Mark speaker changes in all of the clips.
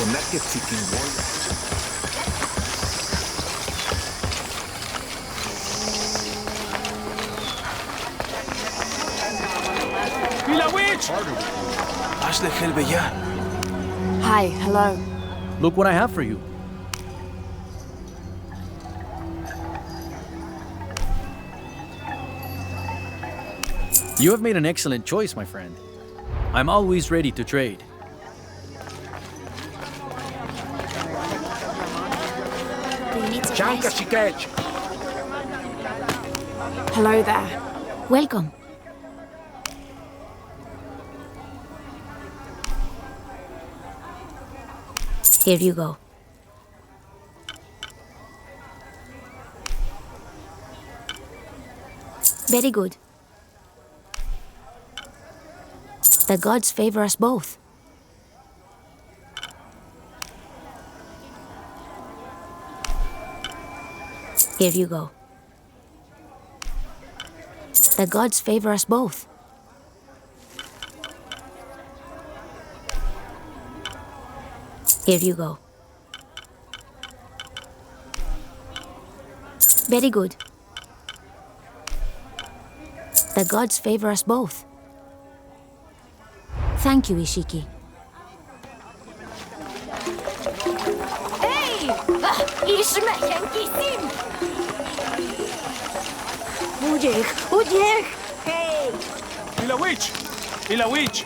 Speaker 1: Connected chicken wall.
Speaker 2: ¡Y la witch! Hazle helve ya.
Speaker 3: Hi, hello.
Speaker 4: Look what I have for you. You have made an excellent choice, my friend. I'm always ready to trade.
Speaker 1: Chanka Shikech.
Speaker 3: Hello there.
Speaker 5: Welcome. Here you go. Very good. The gods favor us both. Here you go. The gods favor us both. Here you go. Very good. The gods favor us both. Thank you, Ishiki.
Speaker 3: Hey! Ishmeyen kisim! Uciek! Hey!
Speaker 2: ¡Y la witch! ¡Y la witch!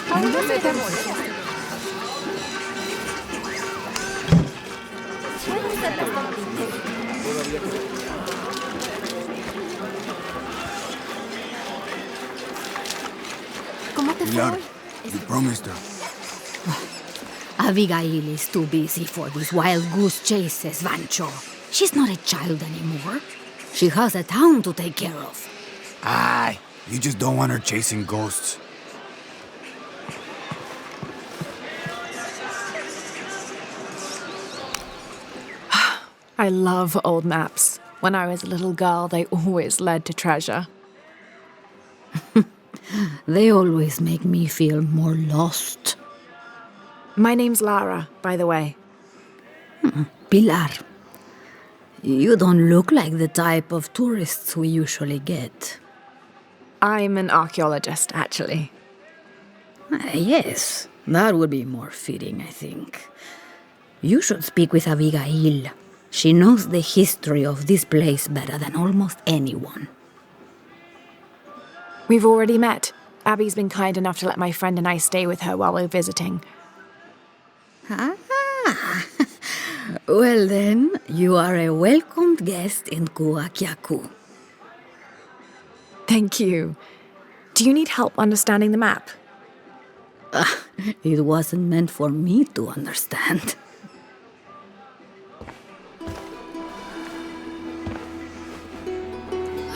Speaker 3: ¿Cómo te fue
Speaker 1: Pilar,
Speaker 3: hoy?
Speaker 1: you promised her.
Speaker 5: Abigail is too busy for these wild goose chases, Vancho. She's not a child anymore. She has a town to take care of.
Speaker 1: Aye, you just don't want her chasing ghosts.
Speaker 3: I love old maps. When I was a little girl, they always led to treasure.
Speaker 5: They always make me feel more lost.
Speaker 3: My name's Lara, by the way.
Speaker 5: Pilar, you don't look like the type of tourists we usually get.
Speaker 3: I'm an archaeologist, actually.
Speaker 5: Yes, that would be more fitting, I think. You should speak with Abigail. She knows the history of this place better than almost anyone.
Speaker 3: We've already met. Abby's been kind enough to let my friend and I stay with her while we're visiting.
Speaker 5: Well then, you are a welcomed guest in Kuwaq Yaku.
Speaker 3: Thank you. Do you need help understanding the map?
Speaker 5: It wasn't meant for me to understand.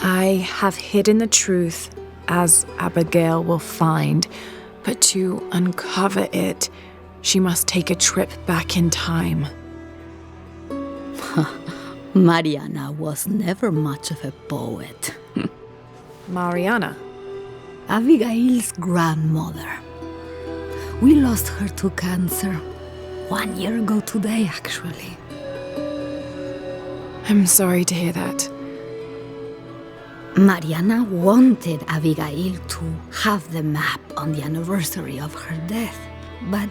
Speaker 3: I have hidden the truth, as Abigail will find. But to uncover it, she must take a trip back in time.
Speaker 5: Mariana was never much of a poet.
Speaker 3: Mariana.
Speaker 5: Abigail's grandmother. We lost her to cancer 1 year ago today, actually.
Speaker 3: I'm sorry to hear that.
Speaker 5: Mariana wanted Abigail to have the map on the anniversary of her death, but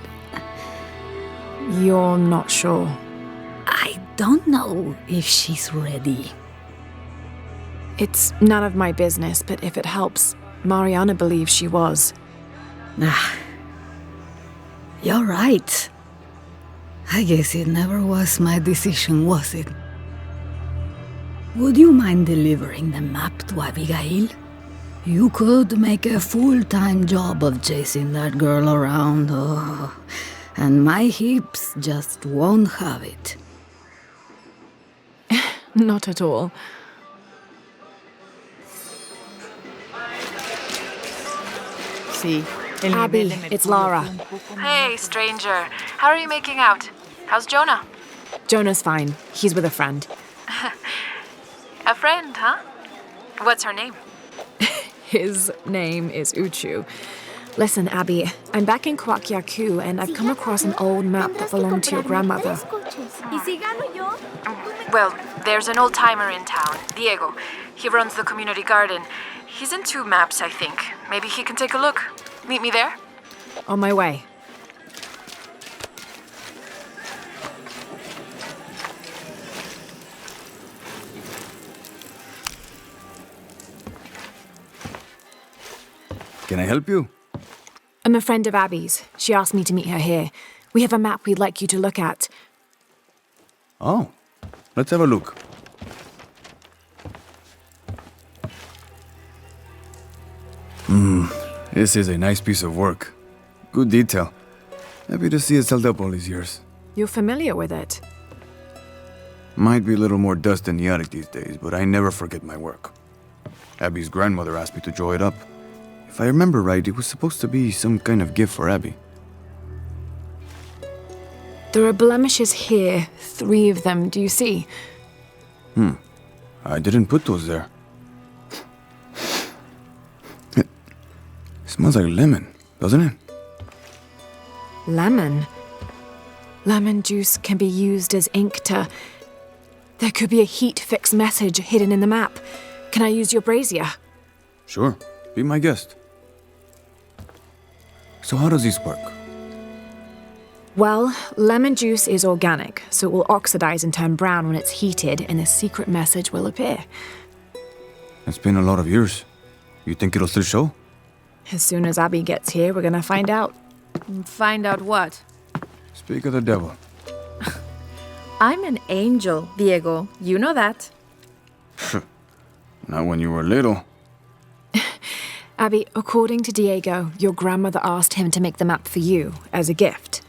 Speaker 3: You're not sure.
Speaker 5: I don't know if she's ready.
Speaker 3: It's none of my business, but if it helps, Mariana believes she was.
Speaker 5: You're right. I guess it never was my decision, was it? Would you mind delivering the map to Abigail? You could make a full-time job of chasing that girl around, and my hips just won't have it.
Speaker 3: Not at all. Abby, it's Lara.
Speaker 6: Hey, stranger. How are you making out? How's Jonah?
Speaker 3: Jonah's fine. He's with a friend.
Speaker 6: A friend, huh? What's her name?
Speaker 3: His name is Uchu. Listen, Abby, I'm back in Kuwaq Yaku, and I've come across an old map that belonged to your grandmother.
Speaker 6: Well, there's an old-timer in town, Diego. He runs the community garden. He's into maps, I think. Maybe he can take a look. Meet me there?
Speaker 3: On my way.
Speaker 1: Can I help you?
Speaker 3: I'm a friend of Abby's. She asked me to meet her here. We have a map we'd like you to look at.
Speaker 1: Oh, let's have a look. This is a nice piece of work. Good detail. Happy to see it's held up all these years.
Speaker 3: You're familiar with it.
Speaker 1: Might be a little more dust than the attic these days, but I never forget my work. Abby's grandmother asked me to draw it up. If I remember right, it was supposed to be some kind of gift for Abby.
Speaker 3: There are blemishes here, 3 of them, do you see?
Speaker 1: I didn't put those there. It smells like lemon, doesn't it?
Speaker 3: Lemon? Lemon juice can be used as ink to... There could be a heat-fix message hidden in the map. Can I use your brazier?
Speaker 1: Sure, be my guest. So how does this work?
Speaker 3: Well, lemon juice is organic, so it will oxidize and turn brown when it's heated, and a secret message will appear.
Speaker 1: It's been a lot of years. You think it'll still show?
Speaker 3: As soon as Abby gets here, we're gonna find out.
Speaker 6: Find out what?
Speaker 1: Speak of the devil.
Speaker 6: I'm an angel, Diego. You know that.
Speaker 1: Not when you were little.
Speaker 3: Abby, according to Diego, your grandmother asked him to make the map for you as a gift.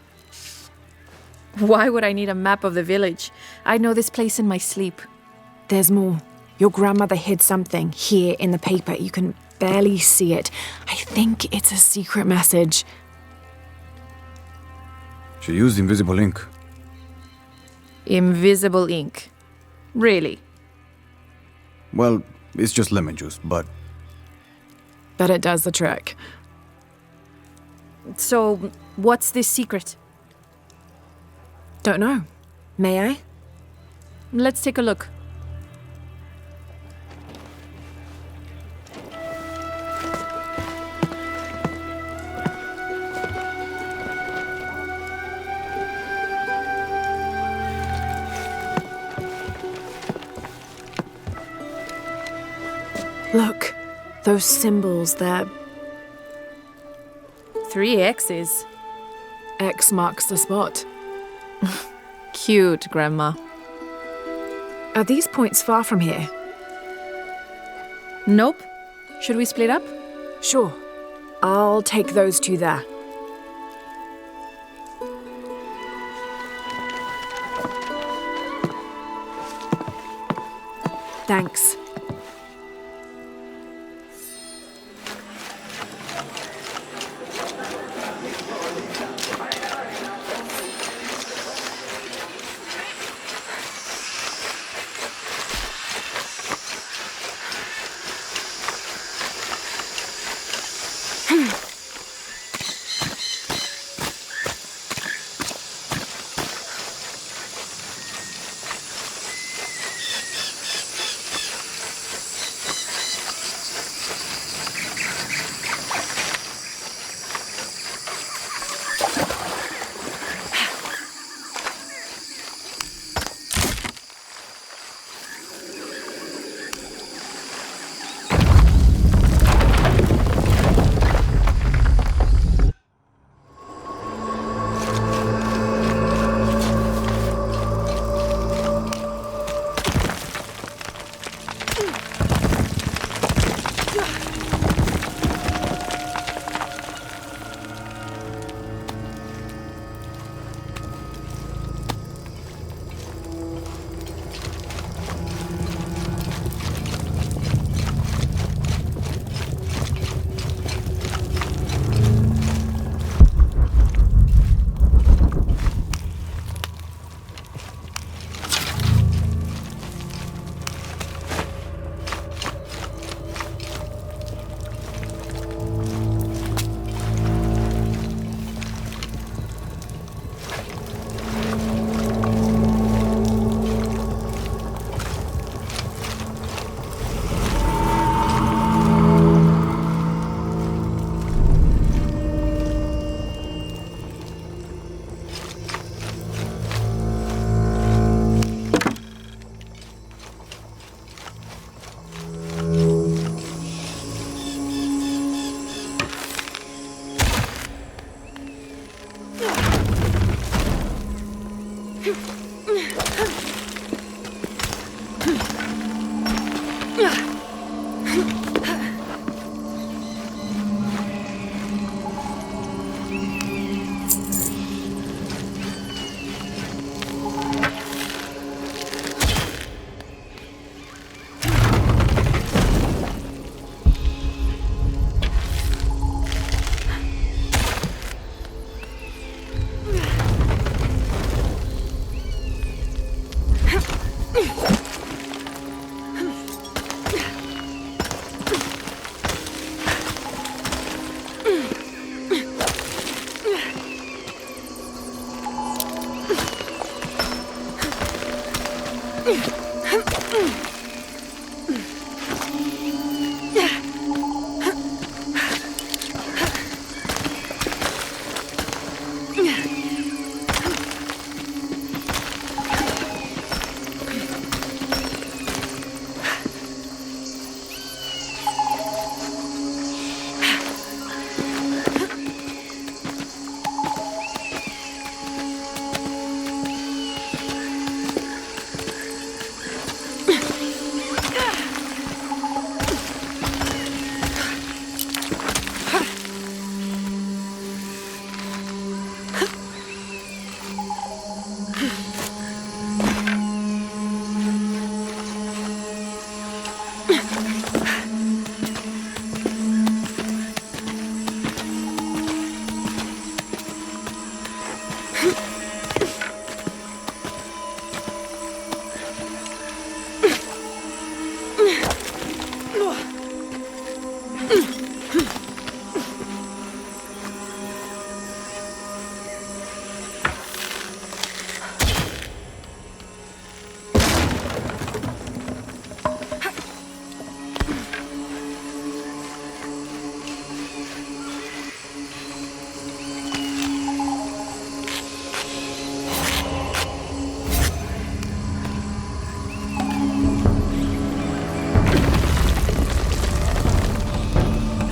Speaker 6: Why would I need a map of the village? I know this place in my sleep.
Speaker 3: There's more. Your grandmother hid something here in the paper. You can barely see it. I think it's a secret message.
Speaker 1: She used invisible ink.
Speaker 6: Invisible ink. Really?
Speaker 1: Well, it's just lemon juice, but...
Speaker 3: But it does the trick.
Speaker 6: So, what's this secret?
Speaker 3: Don't know. May I?
Speaker 6: Let's take a look.
Speaker 3: Look, those symbols there.
Speaker 6: 3 X's.
Speaker 3: X marks the spot.
Speaker 6: Cute, Grandma.
Speaker 3: Are these points far from here?
Speaker 6: Nope. Should we split up?
Speaker 3: Sure. I'll take those two there. Thanks.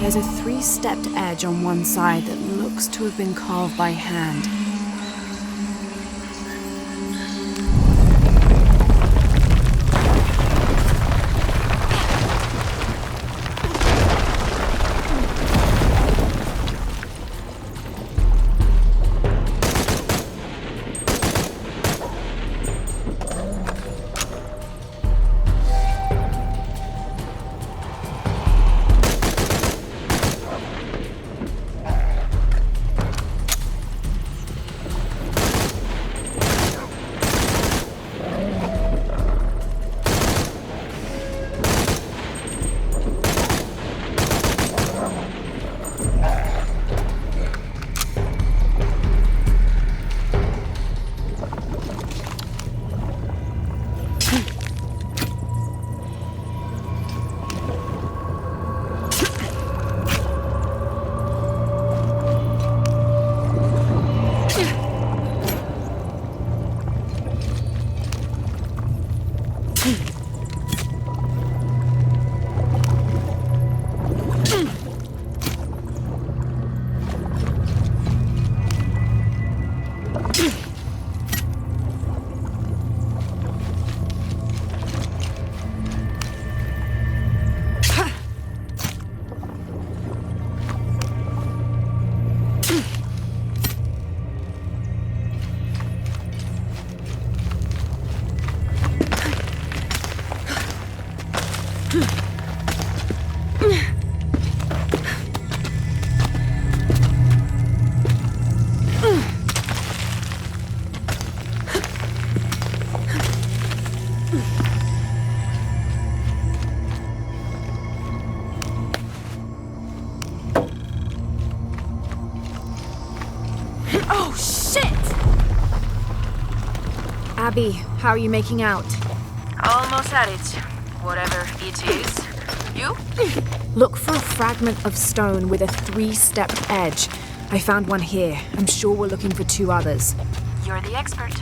Speaker 3: There's a three-stepped edge on one side that looks to have been carved by hand.
Speaker 6: Oh, shit!
Speaker 3: Abby, how are you making out?
Speaker 6: Almost at it. Whatever it is. You?
Speaker 3: Look for a fragment of stone with a three-stepped edge. I found one here. I'm sure we're looking for two others.
Speaker 6: You're the expert.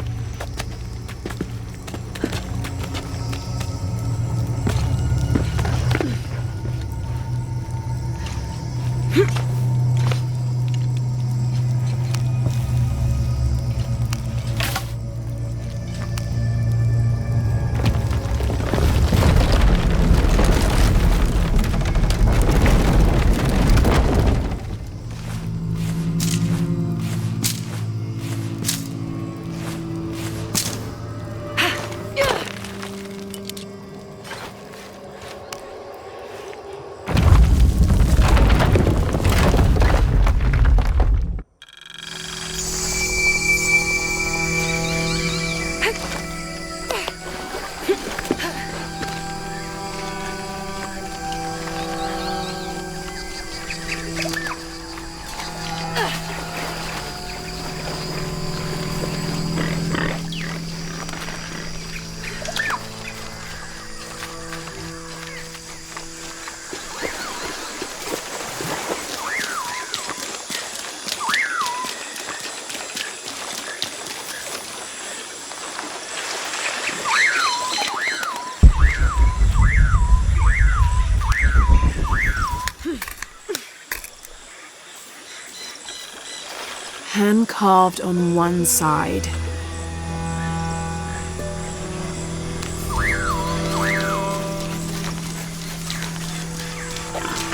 Speaker 3: Hand carved on one side.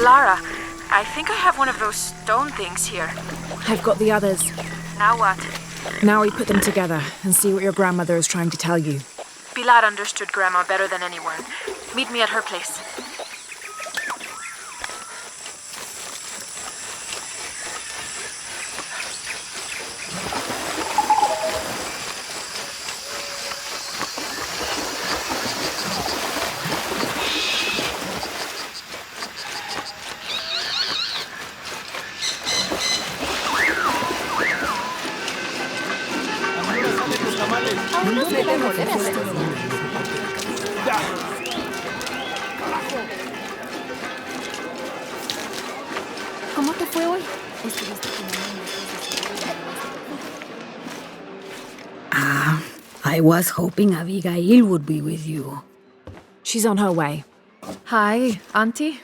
Speaker 6: Lara, I think I have one of those stone things here.
Speaker 3: I've got the others.
Speaker 6: Now what?
Speaker 3: Now we put them together and see what your grandmother is trying to tell you.
Speaker 6: Pilar understood Grandma better than anyone. Meet me at her place.
Speaker 3: ¿Cómo te fue hoy?
Speaker 5: I was hoping Abigail would be with you.
Speaker 3: She's on her way.
Speaker 6: Hi, Auntie.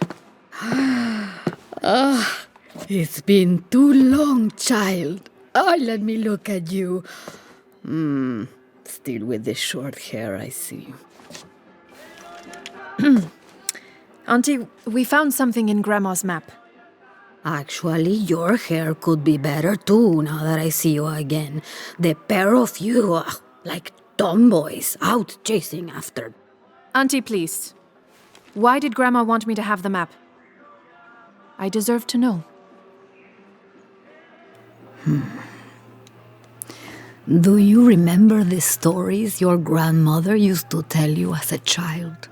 Speaker 5: It's been too long, child. Oh, let me look at you. Still with the short hair, I see.
Speaker 6: Auntie, we found something in Grandma's map.
Speaker 5: Actually, your hair could be better too, now that I see you again. The pair of you are like tomboys out chasing after.
Speaker 6: Auntie, please. Why did Grandma want me to have the map? I deserve to know.
Speaker 5: Do you remember the stories your grandmother used to tell you as a child?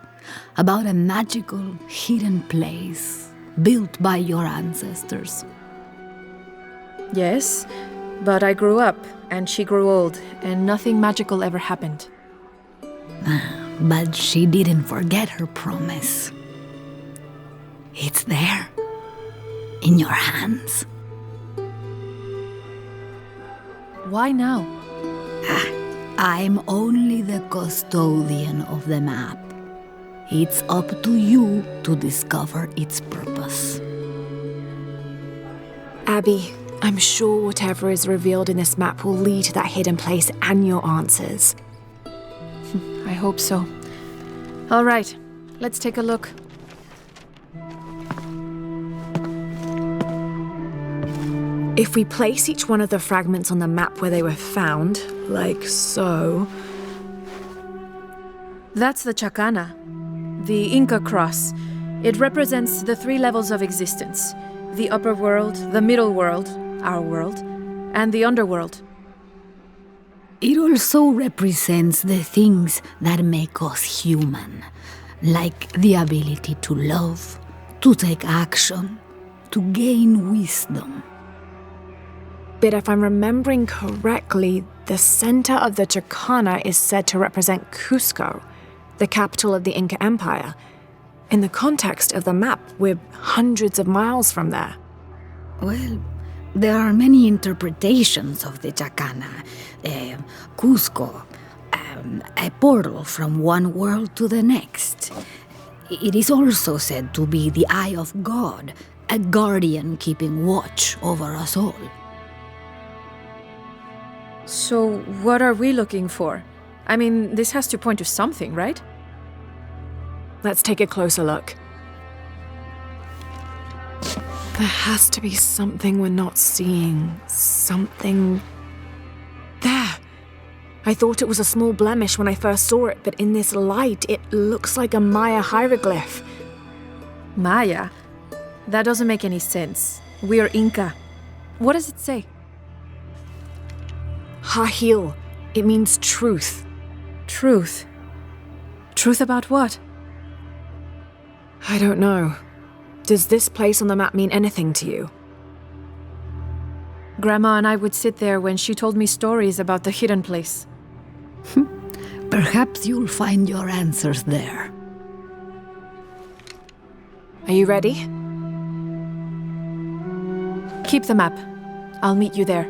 Speaker 5: About a magical, hidden place built by your ancestors?
Speaker 6: Yes, but I grew up, and she grew old, and nothing magical ever happened.
Speaker 5: But she didn't forget her promise. It's there, in your hands.
Speaker 6: Why now?
Speaker 5: I'm only the custodian of the map. It's up to you to discover its purpose.
Speaker 3: Abby, I'm sure whatever is revealed in this map will lead to that hidden place and your answers.
Speaker 6: I hope so. All right, let's take a look.
Speaker 3: If we place each one of the fragments on the map where they were found, like so...
Speaker 6: That's the Chacana, the Inca cross. It represents the 3 levels of existence: the upper world, the middle world, our world, and the underworld.
Speaker 5: It also represents the things that make us human, like the ability to love, to take action, to gain wisdom.
Speaker 3: But if I'm remembering correctly, the center of the Chacana is said to represent Cusco, the capital of the Inca Empire. In the context of the map, we're hundreds of miles from there.
Speaker 5: Well, there are many interpretations of the Chacana. Cusco, a portal from one world to the next. It is also said to be the eye of God, a guardian keeping watch over us all.
Speaker 6: So, what are we looking for? I mean, this has to point to something, right?
Speaker 3: Let's take a closer look. There has to be something we're not seeing. Something... There! I thought it was a small blemish when I first saw it, but in this light, it looks like a Maya hieroglyph.
Speaker 6: Maya? That doesn't make any sense. We're Inca. What does it say?
Speaker 3: Hahil. It means truth.
Speaker 6: Truth? Truth about what?
Speaker 3: I don't know. Does this place on the map mean anything to you?
Speaker 6: Grandma and I would sit there when she told me stories about the hidden place.
Speaker 5: Perhaps you'll find your answers there.
Speaker 3: Are you ready?
Speaker 6: Keep the map. I'll meet you there.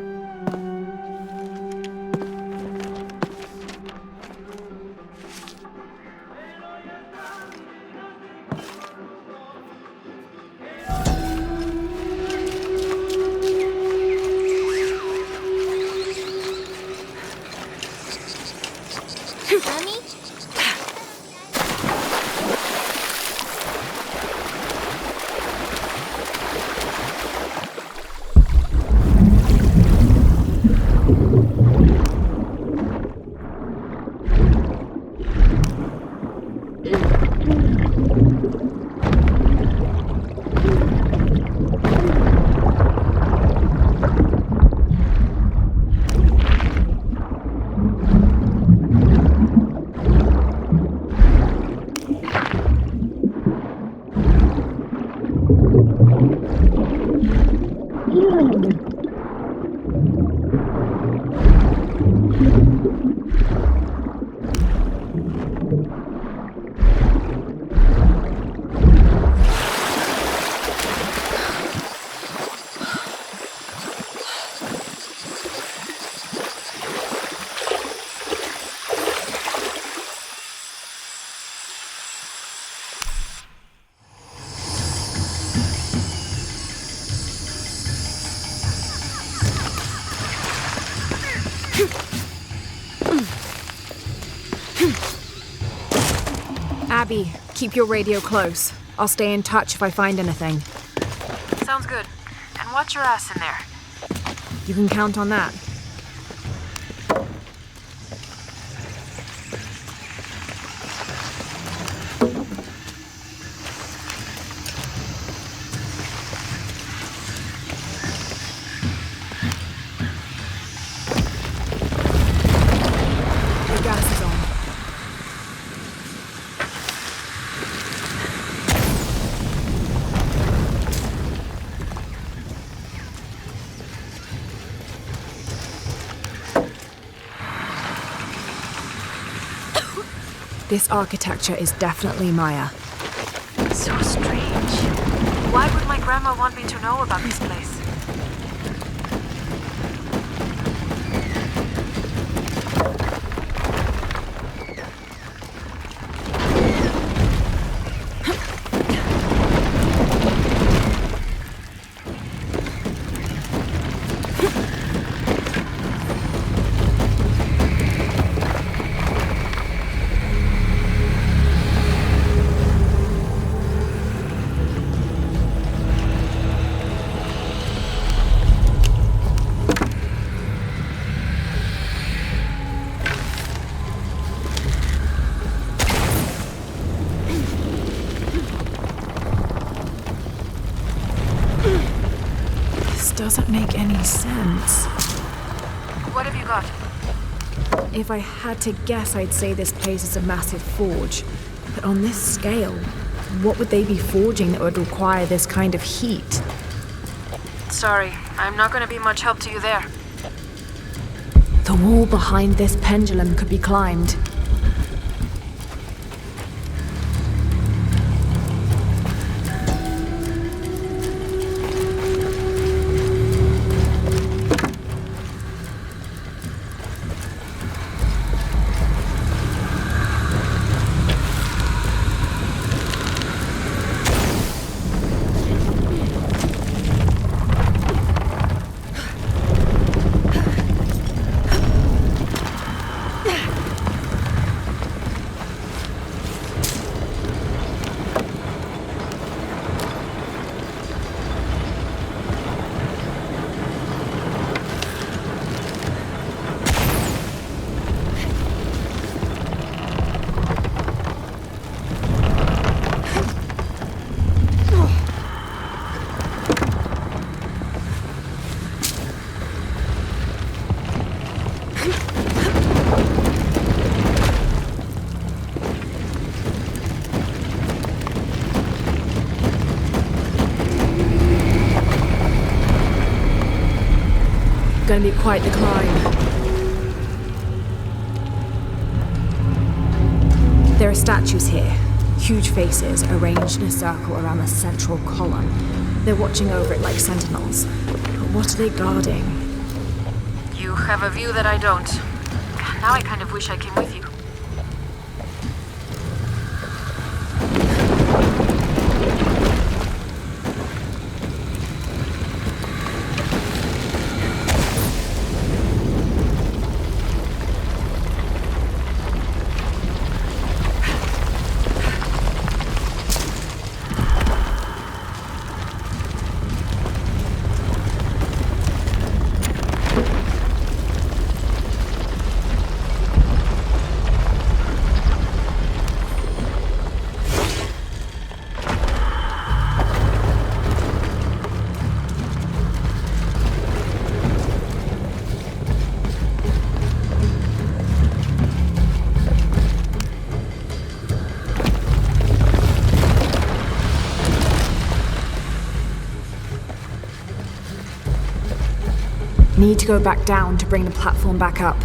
Speaker 3: Abby, keep your radio close. I'll stay in touch if I find anything.
Speaker 6: Sounds good. And watch your ass in there.
Speaker 3: You can count on that. The gas is on. This architecture is definitely Maya.
Speaker 6: So strange. Why would my grandma want me to know about this place?
Speaker 3: Doesn't make any sense.
Speaker 6: What have you got?
Speaker 3: If I had to guess, I'd say this place is a massive forge. But on this scale, what would they be forging that would require this kind of heat?
Speaker 6: Sorry, I'm not gonna be much help to you there.
Speaker 3: The wall behind this pendulum could be climbed. Gonna be quite the climb. There are statues here, huge faces arranged in a circle around the central column. They're watching over it like sentinels. But what are they guarding?
Speaker 6: You have a view that I don't. Now I kind of wish I came with you.
Speaker 3: Need to go back down to bring the platform back up.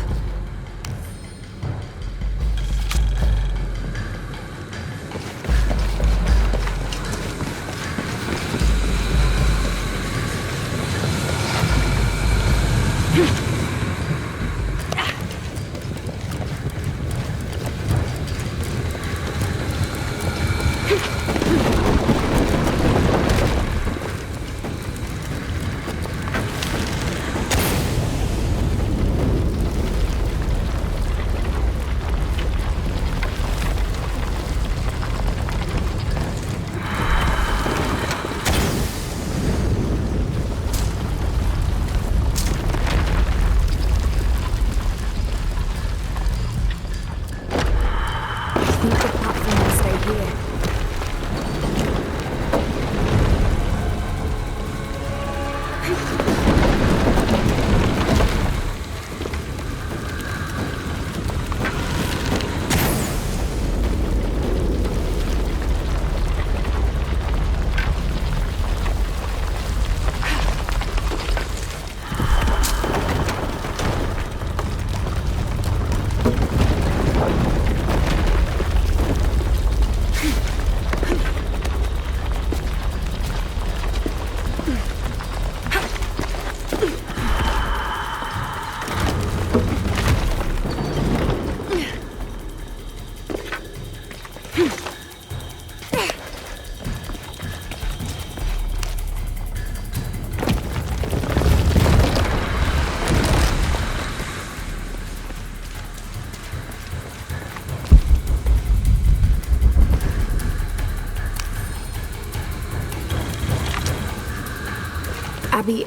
Speaker 3: Abby,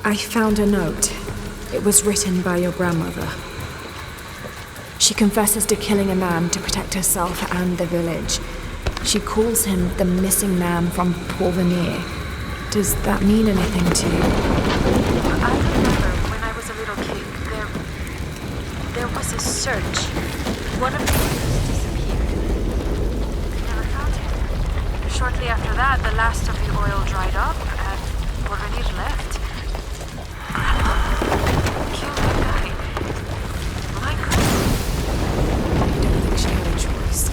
Speaker 3: I found a note. It was written by your grandmother. She confesses to killing a man to protect herself and the village. She calls him the missing man from Porvenir. Does that mean anything to you?
Speaker 6: I remember when I was a little kid, there was a search. One of the youths disappeared. They never found him. Shortly after that, the last of the oil dried up, and Porvenir left. Grandma killed that guy. My grandma.
Speaker 3: I don't think she had a choice.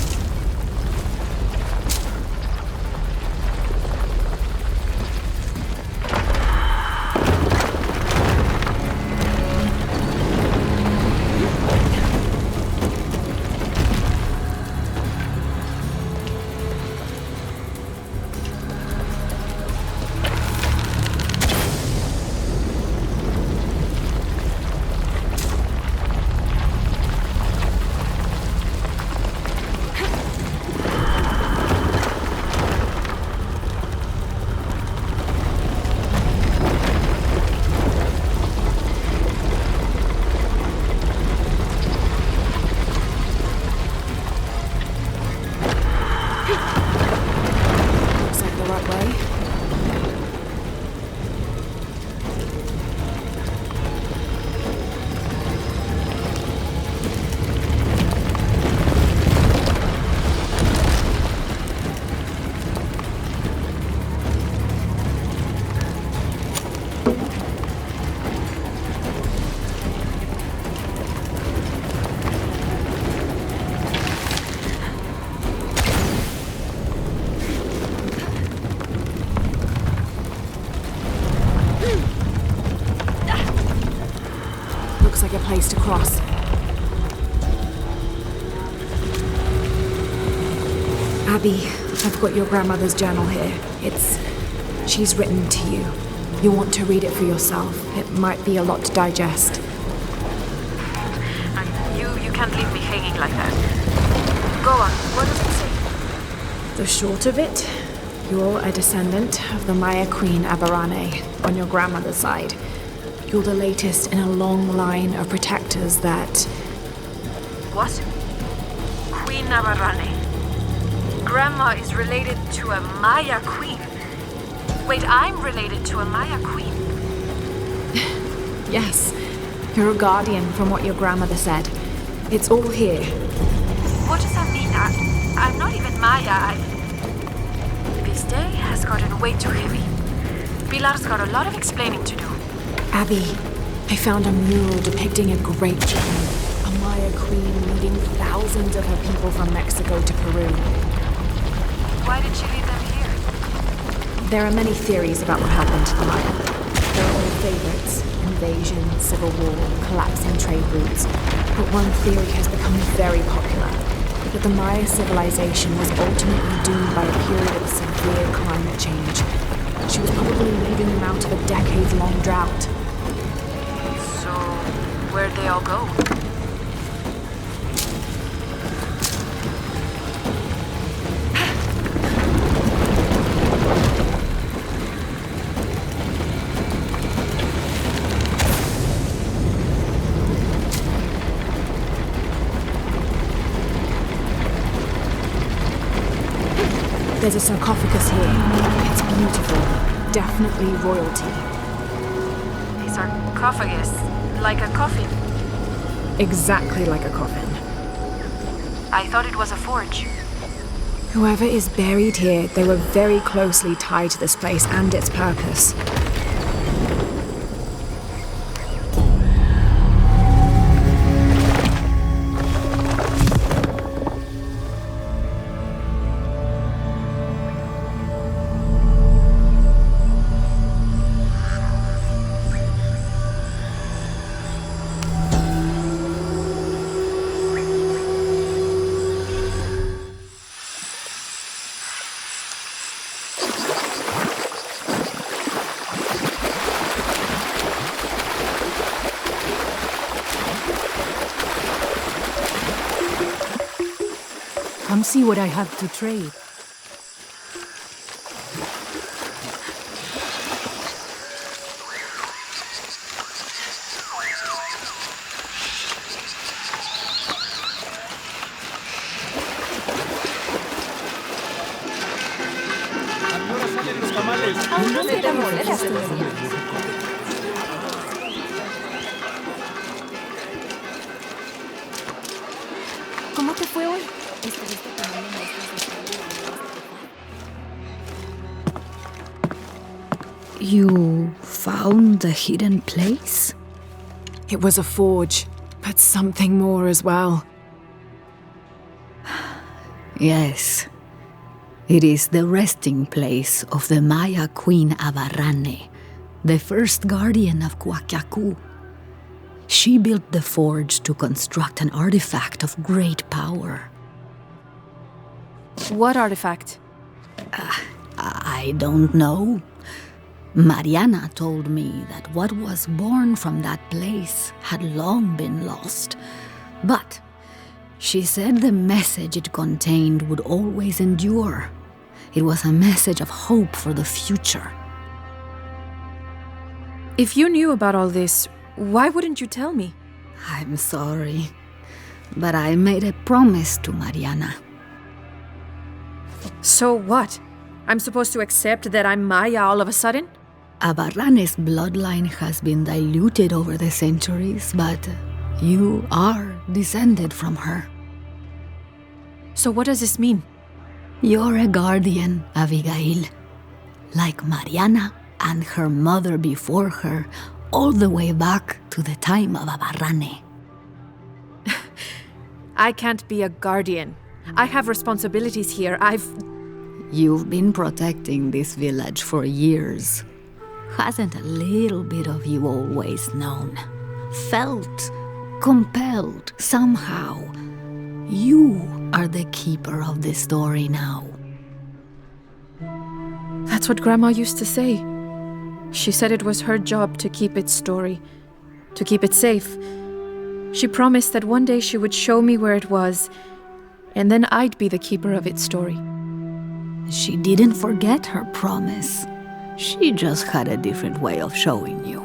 Speaker 3: Looks like a place to cross. Abby, I've got your grandmother's journal here. She's written to you. You'll want to read it for yourself. It might be a lot to digest.
Speaker 6: You can't leave me hanging like that. Go on, what does it say?
Speaker 3: The short of it, you're a descendant of the Maya queen Aberrane on your grandmother's side. You're the latest in a long line of protectors that...
Speaker 6: What? Queen Aberrane. Grandma is related to a Maya queen. Wait, I'm related to a Maya queen.
Speaker 3: Yes, you're a guardian from what your grandmother said. It's all here.
Speaker 6: What does that mean? I'm not even Maya. This day has gotten way too heavy. Pilar's got a lot of explaining to do.
Speaker 3: Abby, I found a mural depicting a great journey. A Maya queen leading thousands of her people from Mexico to Peru.
Speaker 6: Why did she lead them here?
Speaker 3: There are many theories about what happened to the Maya. There are all favorites: invasion, civil war, collapsing trade routes. But one theory has become very popular, that the Maya civilization was ultimately doomed by a period of severe climate change. She was probably leading them out of a decades-long drought.
Speaker 6: So, where'd they all go?
Speaker 3: There's a sarcophagus here. It's beautiful. Definitely royalty.
Speaker 6: A sarcophagus? Like a coffin?
Speaker 3: Exactly like a coffin.
Speaker 6: I thought it was a forge.
Speaker 3: Whoever is buried here, they were very closely tied to this place and its purpose.
Speaker 5: Come see what I have to trade.
Speaker 3: ¿Cómo te fue hoy?
Speaker 5: You found the hidden place?
Speaker 3: It was a forge, but something more as well.
Speaker 5: Yes. It is the resting place of the Maya queen Abarrane, the first guardian of Kuwaq Yaku. She built the forge to construct an artifact of great power.
Speaker 3: What artifact?
Speaker 5: I don't know. Mariana told me that what was born from that place had long been lost. But she said the message it contained would always endure. It was a message of hope for the future.
Speaker 3: If you knew about all this, why wouldn't you tell me?
Speaker 5: I'm sorry, but I made a promise to Mariana.
Speaker 3: So what? I'm supposed to accept that I'm Maya all of a sudden?
Speaker 5: Abarrane's bloodline has been diluted over the centuries, but you are descended from her.
Speaker 3: So what does this mean?
Speaker 5: You're a guardian, Abigail. Like Mariana and her mother before her, all the way back to the time of Abarrane.
Speaker 3: I can't be a guardian. I have responsibilities here.
Speaker 5: You've been protecting this village for years. Hasn't a little bit of you always known? Felt compelled somehow? You are the keeper of this story now.
Speaker 3: That's what Grandma used to say. She said it was her job to keep its story, to keep it safe. She promised that one day she would show me where it was, and then I'd be the keeper of its story.
Speaker 5: She didn't forget her promise. She just had a different way of showing you.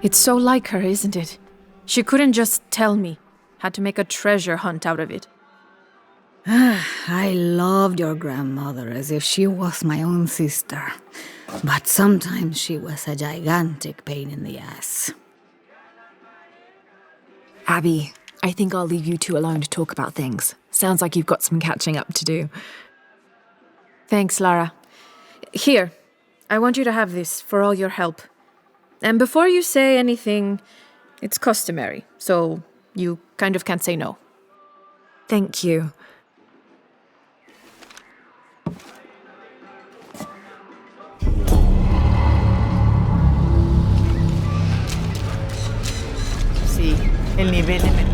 Speaker 3: It's so like her, isn't it? She couldn't just tell me. Had to make a treasure hunt out of it.
Speaker 5: I loved your grandmother as if she was my own sister. But sometimes she was a gigantic pain in the ass.
Speaker 3: Abby, I think I'll leave you two alone to talk about things. Sounds like you've got some catching up to do. Thanks, Lara. Here, I want you to have this for all your help. And before you say anything, it's customary, so you kind of can't say no. Thank you.
Speaker 7: Sí, el nivel de